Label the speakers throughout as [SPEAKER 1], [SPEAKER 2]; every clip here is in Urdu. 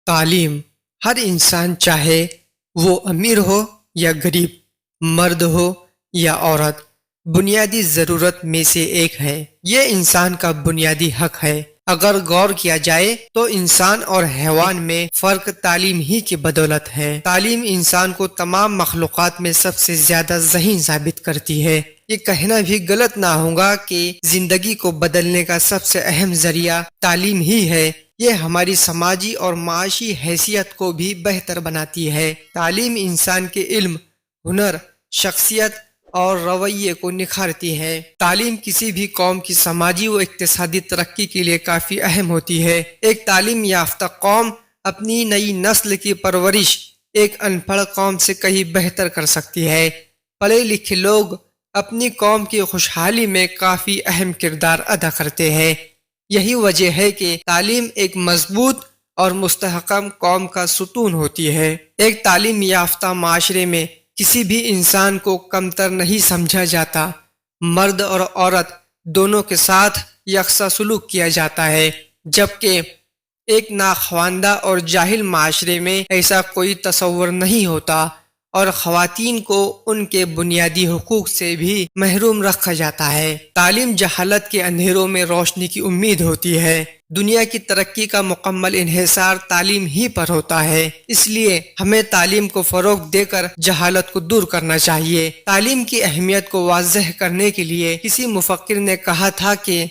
[SPEAKER 1] تعلیم ہر انسان چاہے وہ امیر ہو یا غریب، مرد ہو یا عورت، بنیادی ضرورت میں سے ایک ہے۔ یہ انسان کا بنیادی حق ہے۔ اگر غور کیا جائے تو انسان اور حیوان میں فرق تعلیم ہی کی بدولت ہے۔ تعلیم انسان کو تمام مخلوقات میں سب سے زیادہ ذہین ثابت کرتی ہے۔ یہ کہنا بھی غلط نہ ہوگا کہ زندگی کو بدلنے کا سب سے اہم ذریعہ تعلیم ہی ہے۔ یہ ہماری سماجی اور معاشی حیثیت کو بھی بہتر بناتی ہے۔ تعلیم انسان کے علم، ہنر، شخصیت اور رویے کو نکھارتی ہے۔ تعلیم کسی بھی قوم کی سماجی و اقتصادی ترقی کے لیے کافی اہم ہوتی ہے۔ ایک تعلیم یافتہ قوم اپنی نئی نسل کی پرورش ایک ان پڑھ قوم سے کہیں بہتر کر سکتی ہے۔ پڑھے لکھے لوگ اپنی قوم کی خوشحالی میں کافی اہم کردار ادا کرتے ہیں۔ یہی وجہ ہے کہ تعلیم ایک مضبوط اور مستحکم قوم کا ستون ہوتی ہے۔ ایک تعلیم یافتہ معاشرے میں کسی بھی انسان کو کمتر نہیں سمجھا جاتا۔ مرد اور عورت دونوں کے ساتھ یکساں سلوک کیا جاتا ہے، جبکہ ایک ناخواندہ اور جاہل معاشرے میں ایسا کوئی تصور نہیں ہوتا اور خواتین کو ان کے بنیادی حقوق سے بھی محروم رکھا جاتا ہے۔ تعلیم جہالت کے اندھیروں میں روشنی کی امید ہوتی ہے۔ دنیا کی ترقی کا مکمل انحصار تعلیم ہی پر ہوتا ہے۔ اس لیے ہمیں تعلیم کو فروغ دے کر جہالت کو دور کرنا چاہیے۔ تعلیم کی اہمیت کو واضح کرنے کے لیے کسی مفکر نے کہا تھا کہ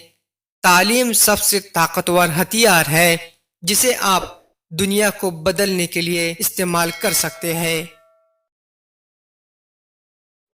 [SPEAKER 1] تعلیم سب سے طاقتور ہتھیار ہے جسے آپ دنیا کو بدلنے کے لیے استعمال کر سکتے ہیں۔